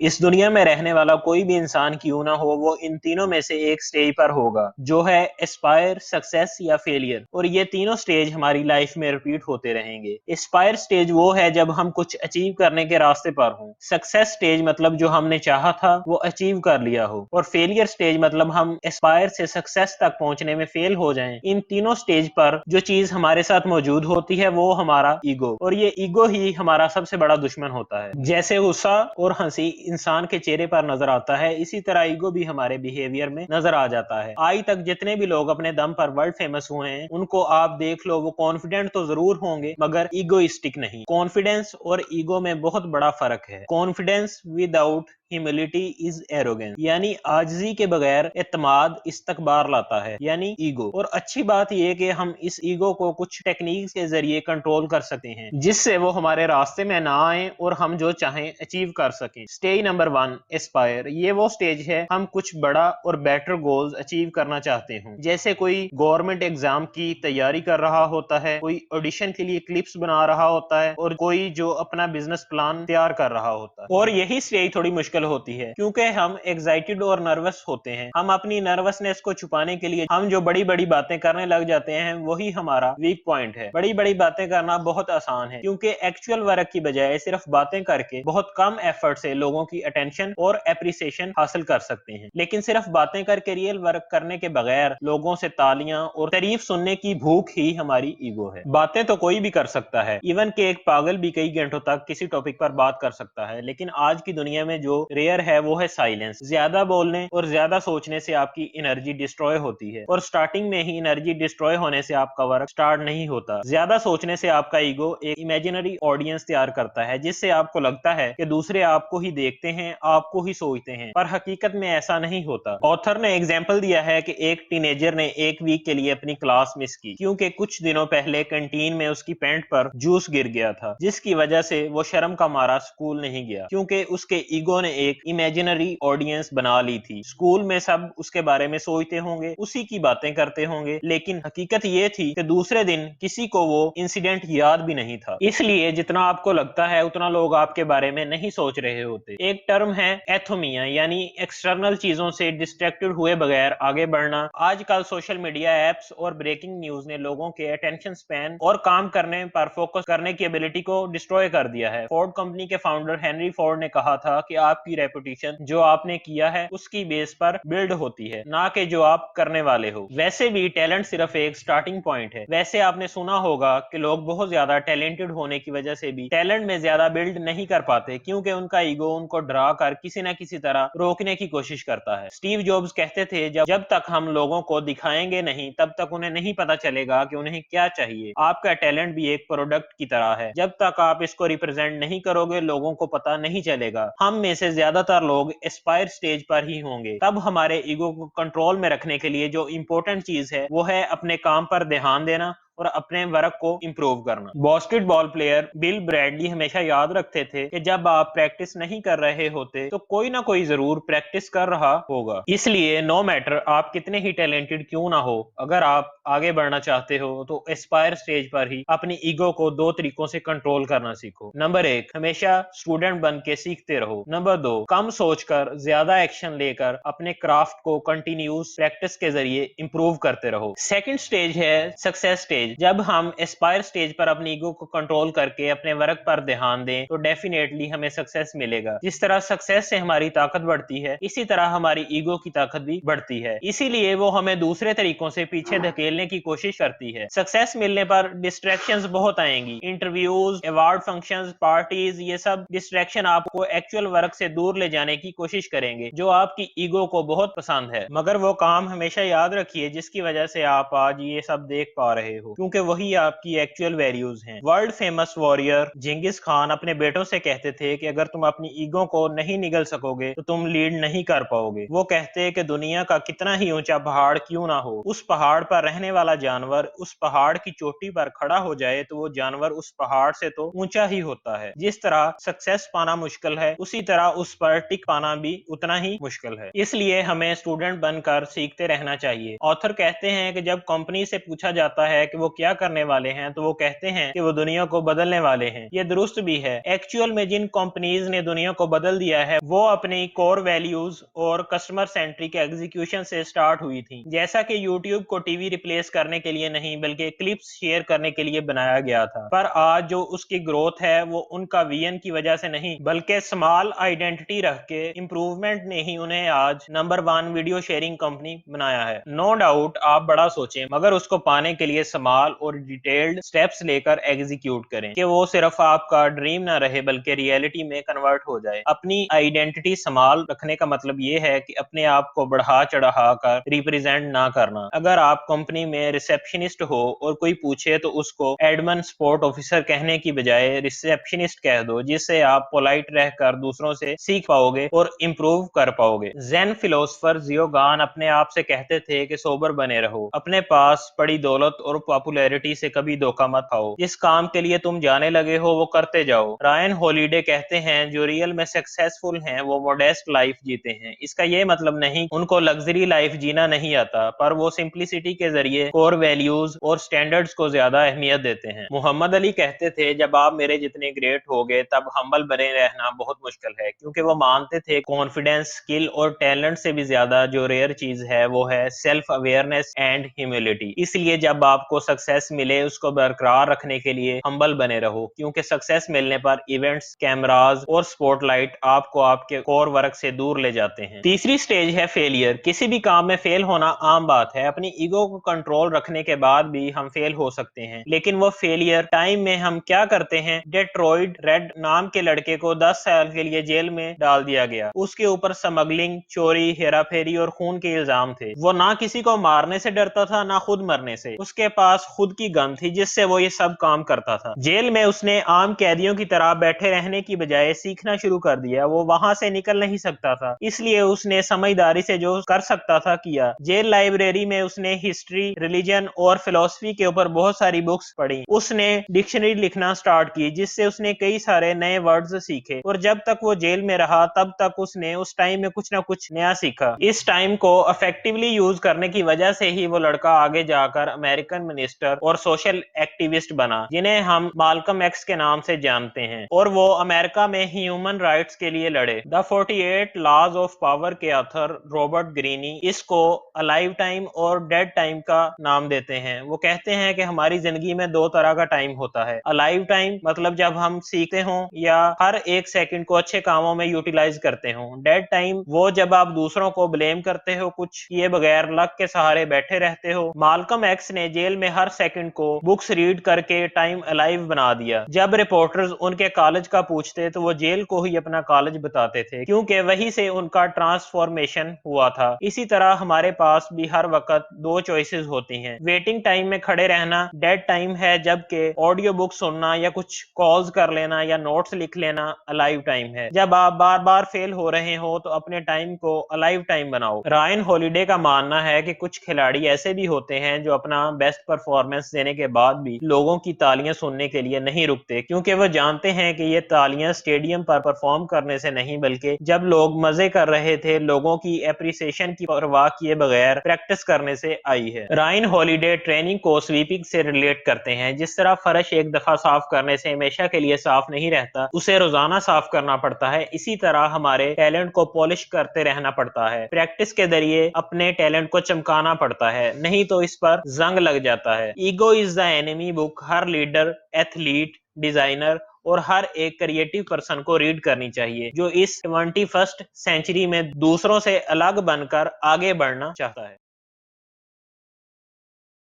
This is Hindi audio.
इस दुनिया में रहने वाला कोई भी इंसान क्यों ना हो, वो इन तीनों में से एक स्टेज पर होगा, जो है एस्पायर, सक्सेस या फेलियर। और ये तीनों स्टेज हमारी लाइफ में रिपीट होते रहेंगे। एस्पायर स्टेज वो है जब हम कुछ अचीव करने के रास्ते पर हों। सक्सेस स्टेज मतलब जो हमने चाहा था वो अचीव कर लिया हो। और फेलियर स्टेज मतलब हम एस्पायर से सक्सेस तक पहुंचने में फेल हो जाएं। इन तीनों स्टेज पर जो चीज हमारे साथ मौजूद होती है वो हमारा ईगो, और ये ईगो ही हमारा सबसे बड़ा दुश्मन होता है। जैसे गुस्सा और हंसी इंसान के चेहरे पर नजर आता है, इसी तरह ईगो भी हमारे बिहेवियर में नजर आ जाता है। आज तक जितने भी लोग अपने दम पर वर्ल्ड फेमस हुए हैं, उनको आप देख लो, वो कॉन्फिडेंट तो जरूर होंगे मगर ईगोइस्टिक नहीं। कॉन्फिडेंस और ईगो में बहुत बड़ा फर्क है। Confidence without humility is arrogance, यानी आजिजी के बगैर एतमाद इस्तकबार लाता है, यानी ईगो। और अच्छी बात यह कि हम इस ईगो को कुछ टेक्निक्स के जरिए कंट्रोल कर सकते हैं, जिससे वो हमारे रास्ते में ना आए और हम जो चाहें अचीव कर सकें। Stage number 1, Aspire. ये वो स्टेज है हम कुछ बड़ा और बेटर गोल्स अचीव करना चाहते हो। जैसे कोई गवर्नमेंट एग्जाम की तैयारी कर रहा होता है, कोई ऑडिशन के लिए क्लिप्स बना रहा होता है, और कोई जो अपना बिजनेस प्लान तैयार कर रहा होता है। और यही स्टेज थोड़ी मुश्किल होती है, क्योंकि हम एक्साइटेड और नर्वस होते हैं। हम अपनी नर्वसनेस को छुपाने के लिए हम जो बड़ी बड़ी बातें करने लग जाते हैं, वही हमारा वीक पॉइंट है। बड़ी बड़ी बातें करना बहुत आसान है, क्योंकि एक्चुअल वर्क की बजाय सिर्फ बातें करके बहुत कम एफर्ट से लोगों की अटेंशन और एप्रिसिएशन हासिल कर सकते हैं। लेकिन सिर्फ बातें करके रियल वर्क करने के बगैर लोगों से तालियां और तारीफ सुनने की भूख ही हमारी ईगो है। बातें तो कोई भी कर सकता है, इवन कि एक पागल भी कई घंटों तक किसी टॉपिक पर बात कर सकता है। लेकिन आज की दुनिया में जो रेयर है वो है साइलेंस। ज्यादा बोलने और ज्यादा सोचने से आपकी एनर्जी डिस्ट्रॉय होती है, और स्टार्टिंग में ही एनर्जी डिस्ट्रॉय होने से आपका वर्क स्टार्ट नहीं होता। ज्यादा सोचने से आपका ईगो एक इमेजिनरी ऑडियंस तैयार करता है, जिससे आपको लगता है कि दूसरे आपको ही देखते हैं, आपको ही सोचते हैं, पर हकीकत में ऐसा नहीं होता। ऑथर ने एग्जाम्पल दिया है कि एक टीनेजर ने एक वीक के लिए अपनी क्लास मिस की, क्योंकि कुछ दिनों पहले कैंटीन में उसकी पैंट पर जूस गिर गया था, जिसकी वजह से वो शर्म का मारा स्कूल नहीं गया, क्योंकि उसके ईगो ने एक इमेजिनरी ऑडियंस बना ली थी। स्कूल में सब उसके बारे में सोचते होंगे, उसी की बातें करते होंगे, लेकिन हकीकत ये थी कि दूसरे दिन किसी को वो इंसिडेंट याद भी नहीं था। इसलिए जितना आपको लगता है उतना लोग आपके बारे में नहीं सोच रहे होते। एक टर्म है एथोमिया, यानी एक्सटर्नल चीजों से डिस्ट्रैक्टेड हुए बगैर आगे बढ़ना। आजकल सोशल मीडिया एप्स और ब्रेकिंग न्यूज ने लोगों के अटेंशन स्पैन और काम करने पर फोकस करने की एबिलिटी को डिस्ट्रॉय कर दिया है। फोर्ड कंपनी के फाउंडर हेनरी फोर्ड ने कहा था कि आपकी रेपुटेशन जो आपने किया है उसकी बेस पर बिल्ड होती है, ना कि जो आप करने वाले हो। वैसे भी टैलेंट सिर्फ एक स्टार्टिंग पॉइंट है। वैसे आपने सुना होगा कि लोग बहुत ज्यादा टैलेंटेड होने की वजह से भी टैलेंट में ज्यादा बिल्ड नहीं कर पाते, क्योंकि उनका ईगो उनको डरा कर किसी न किसी तरह रोकने की कोशिश करता है। स्टीव जॉब्स कहते थे, जब तक हम लोगों को दिखाएंगे नहीं तब तक उन्हें नहीं पता चलेगा कि उन्हें क्या चाहिए। आपका टैलेंट भी एक प्रोडक्ट की तरह है, जब तक आप इसको रिप्रेजेंट नहीं करोगे लोगों को पता नहीं चलेगा। हम में से ज्यादातर लोग एस्पायर स्टेज पर ही होंगे। तब हमारे ईगो को कंट्रोल में रखने के लिए जो इंपॉर्टेंट चीज है वो है अपने काम पर ध्यान देना और अपने वर्क को इंप्रूव करना। बास्केटबॉल प्लेयर बिल ब्रैडली हमेशा याद रखते थे कि जब आप प्रैक्टिस नहीं कर रहे होते तो कोई ना कोई जरूर प्रैक्टिस कर रहा होगा। इसलिए नो मैटर आप कितने ही टैलेंटेड क्यों ना हो, अगर आप आगे बढ़ना चाहते हो तो एस्पायर स्टेज पर ही अपनी ईगो को दो तरीकों से कंट्रोल करना सीखो। नंबर 1, हमेशा स्टूडेंट बन के सीखते रहो। नंबर 2, कम सोचकर ज्यादा एक्शन लेकर अपने क्राफ्ट को कंटिन्यूस प्रैक्टिस के जरिए इंप्रूव करते रहो। सेकंड स्टेज है सक्सेस स्टेज। जब हम एस्पायर स्टेज पर अपनी ईगो को कंट्रोल करके अपने वर्क पर ध्यान दें तो डेफिनेटली हमें सक्सेस मिलेगा। जिस तरह सक्सेस से हमारी ताकत बढ़ती है, इसी तरह हमारी ईगो की ताकत भी बढ़ती है। इसीलिए वो हमें दूसरे तरीकों से पीछे धकेलने की कोशिश करती है। सक्सेस मिलने पर डिस्ट्रैक्शंस बहुत आएंगी, इंटरव्यूज, अवार्ड फंक्शंस, पार्टीज, ये सब डिस्ट्रैक्शन आपको एक्चुअल वर्क से दूर ले जाने की कोशिश करेंगे, जो आपकी ईगो को बहुत पसंद है। मगर वो काम हमेशा याद रखिए जिसकी वजह से आप आज ये सब देख पा रहे हो, क्योंकि वही आपकी एक्चुअल वैल्यूज हैं। वर्ल्ड फेमस वॉरियर जिंगिस खान अपने बेटों से कहते थे कि अगर तुम अपनी ईगो को नहीं निगल सकोगे तो तुम लीड नहीं कर पाओगे। वो कहते कि दुनिया का कितना ही ऊंचा पहाड़ क्यों ना हो, उस पहाड़ पर रहने वाला जानवर उस पहाड़ की चोटी पर खड़ा हो जाए तो वो जानवर उस पहाड़ से तो ऊंचा ही होता है। जिस तरह सक्सेस पाना मुश्किल है, उसी तरह उस पर टिक पाना भी उतना ही मुश्किल है। इसलिए हमें स्टूडेंट बनकर सीखते रहना चाहिए। ऑथर कहते हैं कि जब कंपनी से पूछा जाता है कि वो क्या करने वाले हैं तो वो कहते हैं कि वो दुनिया को बदलने वाले हैं। ये दुरुस्त भी है। एक्चुअल में जिन कंपनीज ने दुनिया को बदल दिया है वो अपनी कोर वैल्यूज और कस्टमर सेंट्रिक एग्जीक्यूशन से स्टार्ट हुई थी। जैसा कि यूट्यूब को टीवी रिप्लेस करने के लिए नहीं बल्कि क्लिप्स शेयर करने के लिए बनाया गया था, पर आज जो उसकी ग्रोथ है वो उनका विजन की वजह से नहीं बल्कि स्मॉल आइडेंटिटी रख के इम्प्रूवमेंट ने ही उन्हें आज नंबर 1 वीडियो शेयरिंग कंपनी बनाया है। नो डाउट आप बड़ा सोचें, मगर उसको पाने के लिए स्मॉल और डिटेल्ड स्टेप्स लेकर एग्जीक्यूट करें कि वो सिर्फ आपका ड्रीम ना रहे बल्कि रियलिटी में कन्वर्ट हो जाए। अपनी आइडेंटिटी स्मॉल रखने का मतलब ये है कि अपने आप को बढ़ा चढ़ा कर रिप्रेजेंट ना करना। अगर आप कंपनी में रिसेप्शनिस्ट हो और कोई पूछे तो उसको एडमिन सपोर्ट ऑफिसर कहने की बजाय रिसेप्शनिस्ट कह दो, जिससे आप पोलाइट रहकर दूसरों से सीख पाओगे और इम्प्रूव कर पाओगे। ज़ेन फिलोसोफर जियोगान अपने आप से कहते थे कि सोबर बने रहो, अपने पास पड़ी दौलत और पॉपुलैरिटी से कभी धोखा मत खाओ, जिस काम के लिए तुम जाने लगे हो वो करते जाओ। रायन हॉलिडे कहते हैं जो रियल में सक्सेसफुल हैं वो मॉडेस्ट लाइफ जीते हैं। इसका ये मतलब नहीं उनको लग्जरी लाइफ जीना नहीं आता, पर वो सिंप्लिसिटी के जरिए कोर वैल्यूज और स्टैंडर्ड्स को ज्यादा अहमियत देते हैं। मोहम्मद अली कहते थे जब आप मेरे जितने ग्रेट होगे तब हम्बल बने रहना बहुत मुश्किल है, क्योंकि वो मानते थे कॉन्फिडेंस, स्किल और टैलेंट से भी ज्यादा जो रेयर चीज है वो है सेल्फ अवेयरनेस एंड ह्यूमिलिटी। इसलिए जब आपको सक्सेस मिले उसको बरकरार रखने के लिए हम्बल बने रहो, क्योंकि सक्सेस मिलने पर इवेंट्स, कैमराज और स्पॉटलाइट आपको आपके कोर वर्क से दूर ले जाते हैं। तीसरी स्टेज है फेलियर। किसी भी काम में फेल होना आम बात है। अपनी ईगो को कंट्रोल रखने के बाद भी हम फेल हो सकते हैं, लेकिन वो फेलियर टाइम में हम क्या करते हैं। डेट्रॉइट रेड नाम के लड़के को 10 साल के लिए जेल में डाल दिया गया। उसके ऊपर स्मगलिंग, चोरी, हेराफेरी और खून के इल्जाम थे। वो ना किसी को मारने से डरता था ना खुद मरने से। उसके पास खुद की गन थी जिससे वो ये सब काम करता था। जेल में उसने आम कैदियों की तरह बैठे रहने की बजाय सीखना शुरू कर दिया। वो वहां से निकल नहीं सकता था, इसलिए उसने समझदारी से जो कर सकता था किया। जेल लाइब्रेरी में उसने हिस्ट्री, रिलीजन और फिलोसफी के ऊपर बहुत सारी बुक्स पढ़ी। उसने डिक्शनरी लिखना स्टार्ट की जिससे उसने कई सारे नए वर्ड्स सीखे, और जब तक वो जेल में रहा तब तक उसने उस टाइम में कुछ ना कुछ नया सीखा। इस टाइम को इफेक्टिवली यूज करने की वजह से ही वो लड़का आगे जाकर अमेरिकन मिनिस्टर और सोशल एक्टिविस्ट बना, जिन्हें हम माल्कम एक्स के नाम से जानते हैं, और वो अमेरिका में ह्यूमन राइट्स के लिए लड़े। द 48 लॉज ऑफ पावर के ऑथर रॉबर्ट ग्रीनी इसको अलाइव टाइम और डेड टाइम का नाम देते हैं। वो कहते हैं कि हमारी जिंदगी में दो तरह का टाइम होता है। अलाइव टाइम मतलब जब हम सीखते हो या हर एक सेकंड को अच्छे कामों में यूटिलाइज करते हो। डेड टाइम वो जब आप दूसरों को ब्लेम करते हो, कुछ किए बगैर लक के सहारे बैठे रहते हो। माल्कम एक्स ने जेल में हर सेकंड को बुक्स रीड करके टाइम अलाइव बना दिया। जब रिपोर्टर्स उनके कॉलेज का पूछते तो वो जेल को ही अपना कॉलेज बताते थे, क्योंकि वहीं से उनका ट्रांसफॉर्मेशन हुआ था। इसी तरह हमारे पास भी हर वक्त दो चॉइसेस होती हैं। वेटिंग टाइम में खड़े रहना डेड टाइम है, जबकि ऑडियो बुक सुनना या कुछ कॉल्स कर लेना या नोट्स लिख लेना अलाइव टाइम है। जब आप बार बार फेल हो रहे हो तो अपने टाइम को अलाइव टाइम बनाओ। रायन हॉलिडे का मानना है कि कुछ खिलाड़ी ऐसे भी होते हैं जो अपना बेस्ट परफॉर्मेंस देने के बाद भी लोगों की तालियां सुनने के लिए नहीं रुकते, क्योंकि वो जानते हैं कि ये तालियां स्टेडियम पर परफॉर्म करने से नहीं बल्कि जब लोग मजे कर रहे थे, लोगों की एप्रिसिएशन की परवाह किए बगैर प्रैक्टिस करने से आई है। रायन हॉलिडे ट्रेनिंग को स्वीपिंग से रिलेट करते हैं। जिस तरह फर्श एक दफा साफ करने से हमेशा के लिए साफ नहीं रहता, उसे रोजाना साफ करना पड़ता है, इसी तरह हमारे टैलेंट को पॉलिश करते रहना पड़ता है। प्रैक्टिस के जरिए अपने टैलेंट को चमकाना पड़ता है, नहीं तो इस पर जंग लग जाता है। Ego is the enemy book her leader, athlete, designer और हर एक क्रिएटिव पर्सन को रीड करनी चाहिए, जो इस 21st सेंचुरी में दूसरों से अलग बनकर आगे बढ़ना चाहता है।